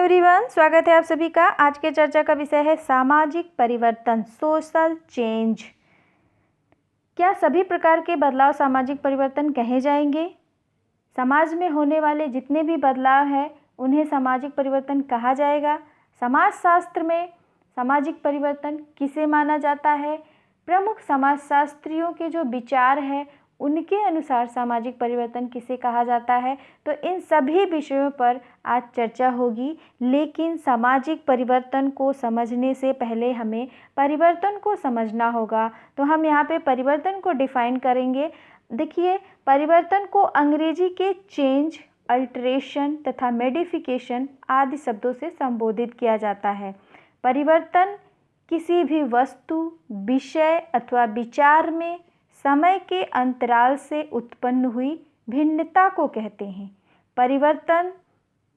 Everyone, स्वागत है आप सभी का। आज के चर्चा का विषय है सामाजिक परिवर्तन, सोशल चेंज। क्या सभी प्रकार के बदलाव सामाजिक परिवर्तन कहे जाएंगे? समाज में होने वाले जितने भी बदलाव हैं उन्हें सामाजिक परिवर्तन कहा जाएगा। समाजशास्त्र में सामाजिक परिवर्तन किसे माना जाता है? प्रमुख समाजशास्त्रियों के जो विचार हैं उनके अनुसार सामाजिक परिवर्तन किसे कहा जाता है? तो इन सभी विषयों पर आज चर्चा होगी। लेकिन सामाजिक परिवर्तन को समझने से पहले हमें परिवर्तन को समझना होगा। तो हम यहाँ पे परिवर्तन को डिफाइन करेंगे। देखिए, परिवर्तन को अंग्रेजी के चेंज, अल्टरेशन तथा मेडिफिकेशन आदि शब्दों से संबोधित किया जाता है। परिवर्तन किसी भी वस्तु, विषय अथवा विचार में समय के अंतराल से उत्पन्न हुई भिन्नता को कहते हैं। परिवर्तन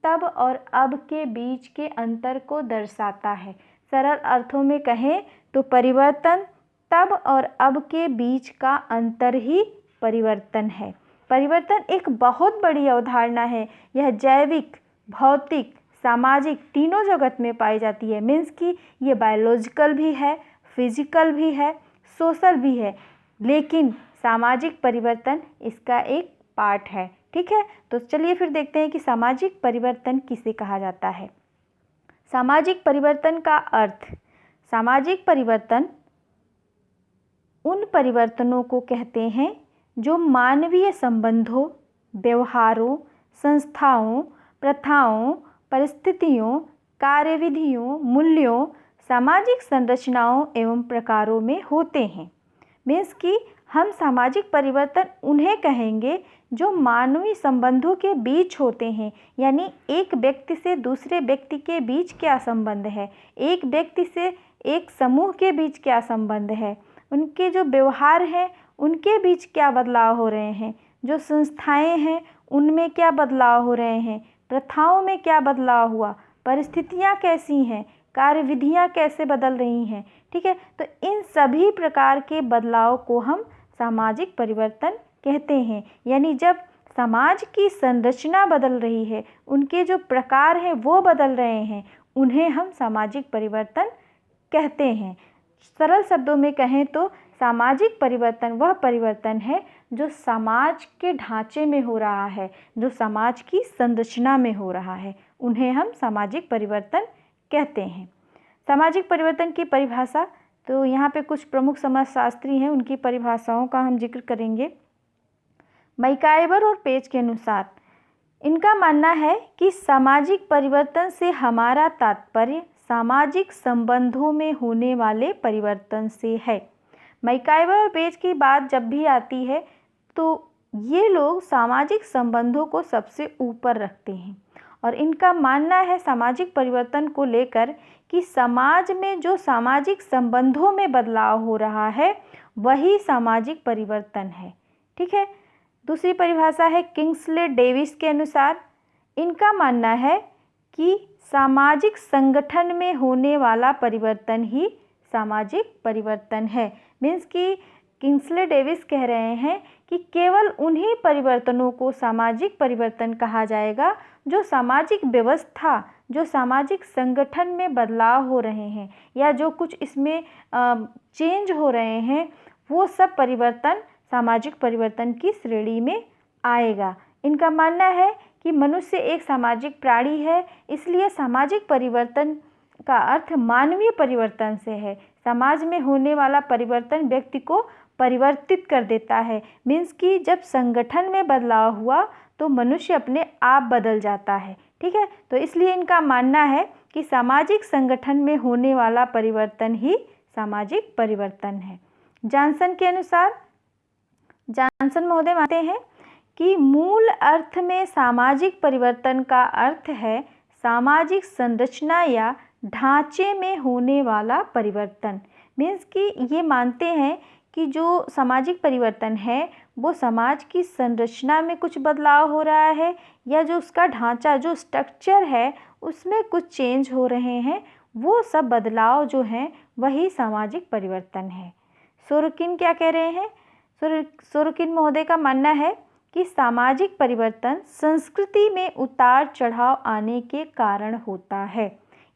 तब और अब के बीच के अंतर को दर्शाता है। सरल अर्थों में कहें तो परिवर्तन तब और अब के बीच का अंतर ही परिवर्तन है। परिवर्तन एक बहुत बड़ी अवधारणा है। यह जैविक, भौतिक, सामाजिक तीनों जगत में पाई जाती है। मीन्स कि ये बायोलॉजिकल भी है, फिजिकल भी है, सोशल भी है, लेकिन सामाजिक परिवर्तन इसका एक पार्ट है। ठीक है, तो चलिए फिर देखते हैं कि सामाजिक परिवर्तन किसे कहा जाता है। सामाजिक परिवर्तन का अर्थ, सामाजिक परिवर्तन उन परिवर्तनों को कहते हैं जो मानवीय संबंधों, व्यवहारों, संस्थाओं, प्रथाओं, परिस्थितियों, कार्यविधियों, मूल्यों, सामाजिक संरचनाओं एवं प्रकारों में होते हैं। मीन्स कि हम सामाजिक परिवर्तन उन्हें कहेंगे जो मानवीय संबंधों के बीच होते हैं। यानी एक व्यक्ति से दूसरे व्यक्ति के बीच क्या संबंध है, एक व्यक्ति से एक समूह के बीच क्या संबंध है, उनके जो व्यवहार हैं उनके बीच क्या बदलाव हो रहे हैं, जो संस्थाएं हैं उनमें क्या बदलाव हो रहे हैं, प्रथाओं में क्या बदलाव हुआ, परिस्थितियाँ कैसी हैं, कार्यविधियाँ कैसे बदल रही हैं। ठीक है, तो इन सभी प्रकार के बदलाव को हम सामाजिक परिवर्तन कहते हैं। यानी जब समाज की संरचना बदल रही है, उनके जो प्रकार हैं वो बदल रहे हैं, उन्हें हम सामाजिक परिवर्तन कहते हैं। सरल शब्दों में कहें तो सामाजिक परिवर्तन वह परिवर्तन है जो समाज के ढांचे में हो रहा है, जो समाज की संरचना में हो रहा है, उन्हें हम सामाजिक परिवर्तन कहते हैं। सामाजिक परिवर्तन की परिभाषा, तो यहाँ पे कुछ प्रमुख समाजशास्त्री हैं, उनकी परिभाषाओं का हम जिक्र करेंगे। मैकाइवर और पेज के अनुसार इनका मानना है कि सामाजिक परिवर्तन से हमारा तात्पर्य सामाजिक संबंधों में होने वाले परिवर्तन से है। मैकाइवर और पेज की बात जब भी आती है तो ये लोग सामाजिक संबंधों को सबसे ऊपर रखते हैं और इनका मानना है सामाजिक परिवर्तन को लेकर कि समाज में जो सामाजिक संबंधों में बदलाव हो रहा है वही सामाजिक परिवर्तन है। ठीक है, दूसरी परिभाषा है किंग्सले डेविस के अनुसार। इनका मानना है कि सामाजिक संगठन में होने वाला परिवर्तन ही सामाजिक परिवर्तन है। मीन्स कि किंग्सले डेविस कह रहे हैं कि केवल उन्हीं परिवर्तनों को सामाजिक परिवर्तन कहा जाएगा जो सामाजिक व्यवस्था, जो सामाजिक संगठन में बदलाव हो रहे हैं या जो कुछ इसमें चेंज हो रहे हैं, वो सब परिवर्तन सामाजिक परिवर्तन की श्रेणी में आएगा। इनका मानना है कि मनुष्य एक सामाजिक प्राणी है, इसलिए सामाजिक परिवर्तन का अर्थ मानवीय परिवर्तन से है। समाज में होने वाला परिवर्तन व्यक्ति को परिवर्तित कर देता है। मीन्स कि जब संगठन में बदलाव हुआ तो मनुष्य अपने आप बदल जाता है। ठीक है, तो इसलिए इनका मानना है कि सामाजिक संगठन में होने वाला परिवर्तन ही सामाजिक परिवर्तन है। जॉनसन के अनुसार, जॉनसन महोदय मानते हैं कि मूल अर्थ में सामाजिक परिवर्तन का अर्थ है सामाजिक संरचना या ढांचे में होने वाला परिवर्तन। मीन्स कि ये मानते हैं कि जो सामाजिक परिवर्तन है वो समाज की संरचना में कुछ बदलाव हो रहा है या जो उसका ढांचा, जो स्ट्रक्चर है उसमें कुछ चेंज हो रहे हैं, वो सब बदलाव जो हैं वही सामाजिक परिवर्तन है। सोरोकिन क्या कह रहे हैं? सोरोकिन महोदय का मानना है कि सामाजिक परिवर्तन संस्कृति में उतार चढ़ाव आने के कारण होता है।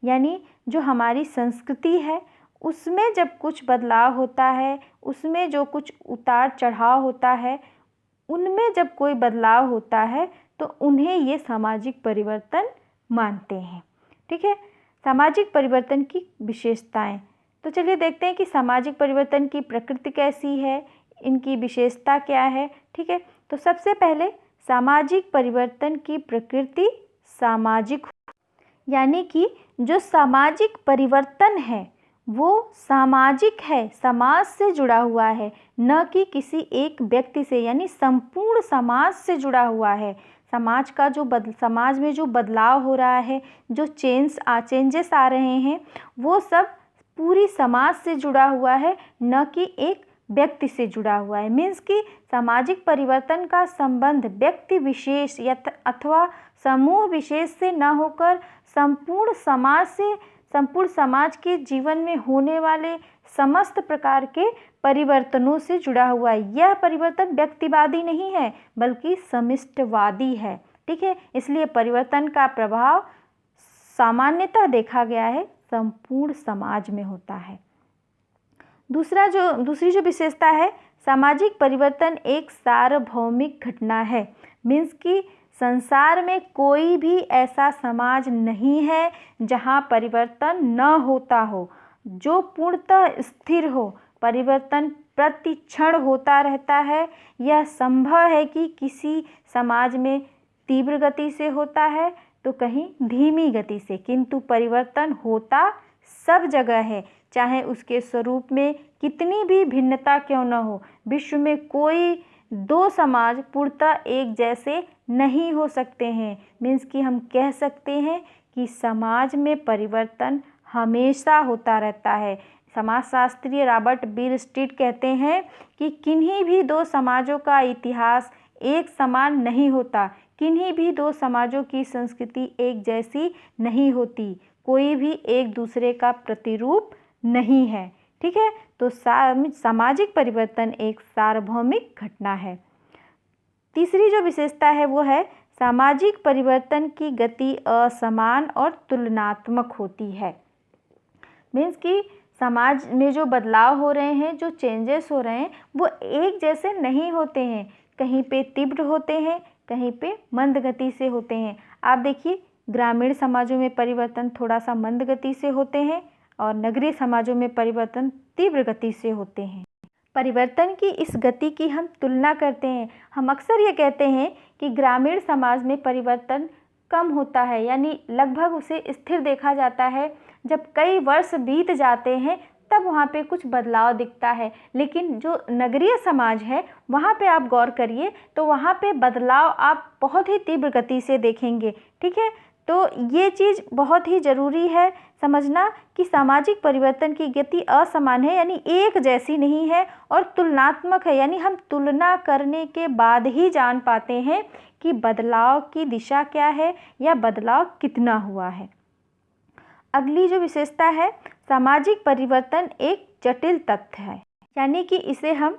यानी जो हमारी संस्कृति है उसमें जब कुछ बदलाव होता है, उसमें जो कुछ उतार चढ़ाव होता है, उनमें जब कोई बदलाव होता है तो उन्हें ये सामाजिक परिवर्तन मानते हैं। ठीक है, सामाजिक परिवर्तन की विशेषताएं। तो चलिए देखते हैं कि सामाजिक परिवर्तन की प्रकृति कैसी है, इनकी विशेषता क्या है। ठीक है, तो सबसे पहले सामाजिक परिवर्तन की प्रकृति सामाजिक, यानी कि जो सामाजिक परिवर्तन है वो सामाजिक है, समाज से जुड़ा हुआ है, न कि किसी एक व्यक्ति से, यानी संपूर्ण समाज से जुड़ा हुआ है। समाज का जो समाज में जो बदलाव हो रहा है, जो चेंजेस आ रहे हैं, वो सब पूरी समाज से जुड़ा हुआ है, न कि एक व्यक्ति से जुड़ा हुआ है। मीन्स कि सामाजिक परिवर्तन का संबंध व्यक्ति विशेष या अथवा समूह विशेष से न होकर संपूर्ण समाज से, संपूर्ण समाज के जीवन में होने वाले समस्त प्रकार के परिवर्तनों से जुड़ा हुआ है। यह परिवर्तन व्यक्तिवादी नहीं है बल्कि समिष्टवादी है। ठीक है, इसलिए परिवर्तन का प्रभाव सामान्यतः देखा गया है संपूर्ण समाज में होता है। दूसरी जो विशेषता है, सामाजिक परिवर्तन एक सार्वभौमिक घटना है। मीन्स कि संसार में कोई भी ऐसा समाज नहीं है जहाँ परिवर्तन न होता हो, जो पूर्णतः स्थिर हो। परिवर्तन प्रति क्षण होता रहता है। यह संभव है कि किसी समाज में तीव्र गति से होता है तो कहीं धीमी गति से, किंतु परिवर्तन होता सब जगह है, चाहे उसके स्वरूप में कितनी भी भिन्नता क्यों न हो। विश्व में कोई दो समाज पूर्णतः एक जैसे नहीं हो सकते हैं। मीन्स कि हम कह सकते हैं कि समाज में परिवर्तन हमेशा होता रहता है। समाजशास्त्री रॉबर्ट बीरस्टीट कहते हैं कि किन्हीं भी दो समाजों का इतिहास एक समान नहीं होता, किन्हीं भी दो समाजों की संस्कृति एक जैसी नहीं होती, कोई भी एक दूसरे का प्रतिरूप नहीं है। ठीक है, तो सामाजिक परिवर्तन एक सार्वभौमिक घटना है। तीसरी जो विशेषता है वो है सामाजिक परिवर्तन की गति असमान और तुलनात्मक होती है। मीन्स कि समाज में जो बदलाव हो रहे हैं, जो चेंजेस हो रहे हैं, वो एक जैसे नहीं होते हैं। कहीं पे तीव्र होते हैं, कहीं पे मंद गति से होते हैं। आप देखिए, ग्रामीण समाजों में परिवर्तन थोड़ा सा मंद गति से होते हैं और नगरीय समाजों में परिवर्तन तीव्र गति से होते हैं। परिवर्तन की इस गति की हम तुलना करते हैं। हम अक्सर ये कहते हैं कि ग्रामीण समाज में परिवर्तन कम होता है, यानी लगभग उसे स्थिर देखा जाता है। जब कई वर्ष बीत जाते हैं तब वहाँ पे कुछ बदलाव दिखता है। लेकिन जो नगरीय समाज है वहाँ पे आप गौर करिए तो वहाँ पे बदलाव आप बहुत ही तीव्र गति से देखेंगे। ठीक है, तो ये चीज़ बहुत ही ज़रूरी है समझना कि सामाजिक परिवर्तन की गति असमान है, यानी एक जैसी नहीं है, और तुलनात्मक है, यानी हम तुलना करने के बाद ही जान पाते हैं कि बदलाव की दिशा क्या है या बदलाव कितना हुआ है। अगली जो विशेषता है, सामाजिक परिवर्तन एक जटिल तथ्य है, यानी कि इसे हम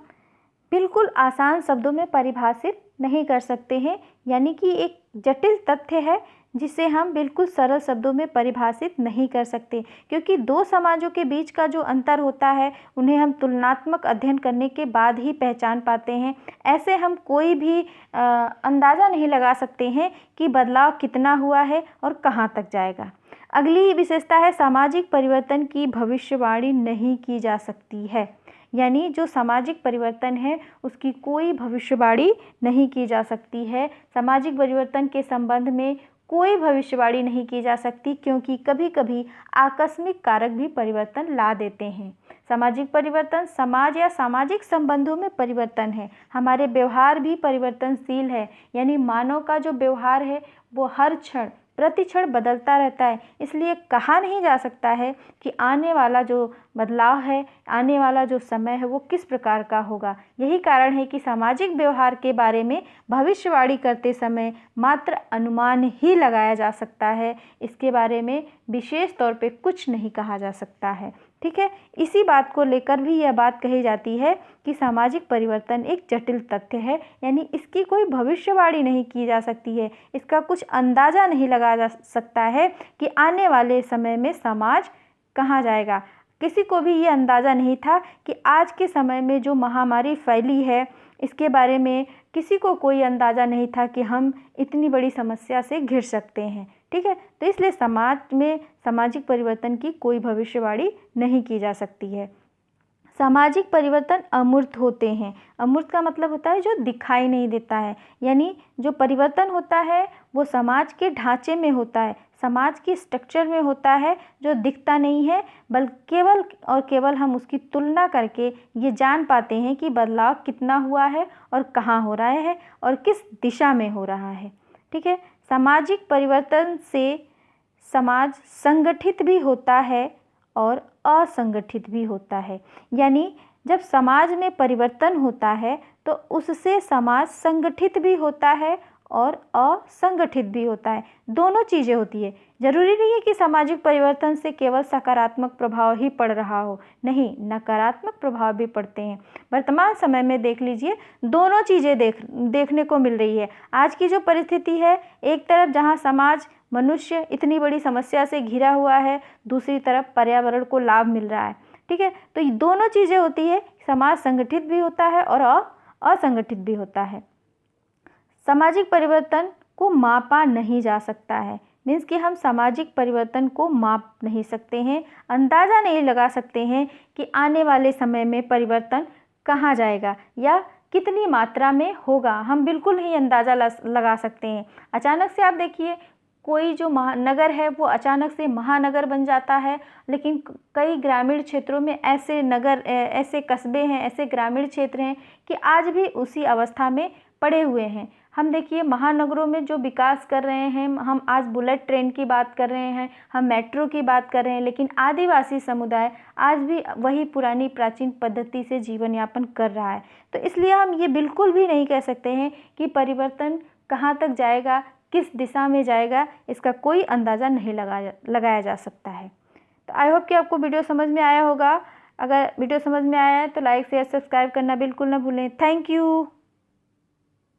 बिल्कुल आसान शब्दों में परिभाषित नहीं कर सकते हैं। यानी कि एक जटिल तथ्य है जिसे हम बिल्कुल सरल शब्दों में परिभाषित नहीं कर सकते, क्योंकि दो समाजों के बीच का जो अंतर होता है उन्हें हम तुलनात्मक अध्ययन करने के बाद ही पहचान पाते हैं। ऐसे हम कोई भी अंदाज़ा नहीं लगा सकते हैं कि बदलाव कितना हुआ है और कहाँ तक जाएगा। अगली विशेषता है, सामाजिक परिवर्तन की भविष्यवाणी नहीं की जा सकती है। यानी जो सामाजिक परिवर्तन है उसकी कोई भविष्यवाणी नहीं की जा सकती है। सामाजिक परिवर्तन के संबंध में कोई भविष्यवाणी नहीं की जा सकती, क्योंकि कभी कभी आकस्मिक कारक भी परिवर्तन ला देते हैं। सामाजिक परिवर्तन समाज या सामाजिक संबंधों में परिवर्तन है। हमारे व्यवहार भी परिवर्तनशील है, यानी मानव का जो व्यवहार है वो हर क्षण प्रति क्षण बदलता रहता है। इसलिए कहा नहीं जा सकता है कि आने वाला जो बदलाव है, आने वाला जो समय है वो किस प्रकार का होगा। यही कारण है कि सामाजिक व्यवहार के बारे में भविष्यवाणी करते समय मात्र अनुमान ही लगाया जा सकता है। इसके बारे में विशेष तौर पे कुछ नहीं कहा जा सकता है। ठीक है। इसी बात को लेकर भी यह बात कही जाती है कि सामाजिक परिवर्तन एक जटिल तथ्य है, यानी इसकी कोई भविष्यवाणी नहीं की जा सकती है, इसका कुछ अंदाज़ा नहीं लगाया जा सकता है कि आने वाले समय में समाज कहाँ जाएगा। किसी को भी ये अंदाज़ा नहीं था कि आज के समय में जो महामारी फैली है इसके बारे में किसी को कोई अंदाज़ा नहीं था कि हम इतनी बड़ी समस्या से घिर सकते हैं। ठीक है, तो इसलिए समाज में सामाजिक परिवर्तन की कोई भविष्यवाणी नहीं की जा सकती है। सामाजिक परिवर्तन अमूर्त होते हैं। अमूर्त का मतलब होता है जो दिखाई नहीं देता है, यानी जो परिवर्तन होता है वो समाज के ढांचे में होता है, समाज की स्ट्रक्चर में होता है, जो दिखता नहीं है, बल्कि केवल और केवल हम उसकी तुलना करके ये जान पाते हैं कि बदलाव कितना हुआ है और कहाँ हो रहा है और किस दिशा में हो रहा है। ठीक है, सामाजिक परिवर्तन से समाज संगठित भी होता है और असंगठित भी होता है, यानी जब समाज में परिवर्तन होता है तो उससे समाज संगठित भी होता है और असंगठित भी होता है। दोनों चीज़ें होती है। जरूरी नहीं है कि सामाजिक परिवर्तन से केवल सकारात्मक प्रभाव ही पड़ रहा हो, नहीं, नकारात्मक प्रभाव भी पड़ते हैं। वर्तमान समय में देख लीजिए, दोनों चीज़ें देखने को मिल रही है। आज की जो परिस्थिति है, एक तरफ जहाँ समाज मनुष्य इतनी बड़ी समस्या से घिरा हुआ है, दूसरी तरफ पर्यावरण को लाभ मिल रहा है। ठीक है, तो ये दोनों चीज़ें होती है, समाज संगठित भी होता है और असंगठित भी होता है। सामाजिक परिवर्तन को मापा नहीं जा सकता है, मीन्स कि हम सामाजिक परिवर्तन को माप नहीं सकते हैं, अंदाज़ा नहीं लगा सकते हैं कि आने वाले समय में परिवर्तन कहाँ जाएगा या कितनी मात्रा में होगा। हम बिल्कुल नहीं अंदाज़ा लगा सकते हैं। अचानक से आप देखिए, कोई जो महानगर है वो अचानक से महानगर बन जाता है, लेकिन कई ग्रामीण क्षेत्रों में ऐसे नगर, ऐसे कस्बे हैं, ऐसे ग्रामीण क्षेत्र हैं कि आज भी उसी अवस्था में पड़े हुए हैं। हम देखिए, महानगरों में जो विकास कर रहे हैं, हम आज बुलेट ट्रेन की बात कर रहे हैं, हम मेट्रो की बात कर रहे हैं, लेकिन आदिवासी समुदाय आज भी वही पुरानी प्राचीन पद्धति से जीवन यापन कर रहा है। तो इसलिए हम ये बिल्कुल भी नहीं कह सकते हैं कि परिवर्तन कहाँ तक जाएगा, किस दिशा में जाएगा, इसका कोई अंदाज़ा नहीं लगाया जा सकता है। तो आई होप कि आपको वीडियो समझ में आया होगा। अगर वीडियो समझ में आया है तो लाइक शेयर सब्सक्राइब करना बिल्कुल ना भूलें। Thank you.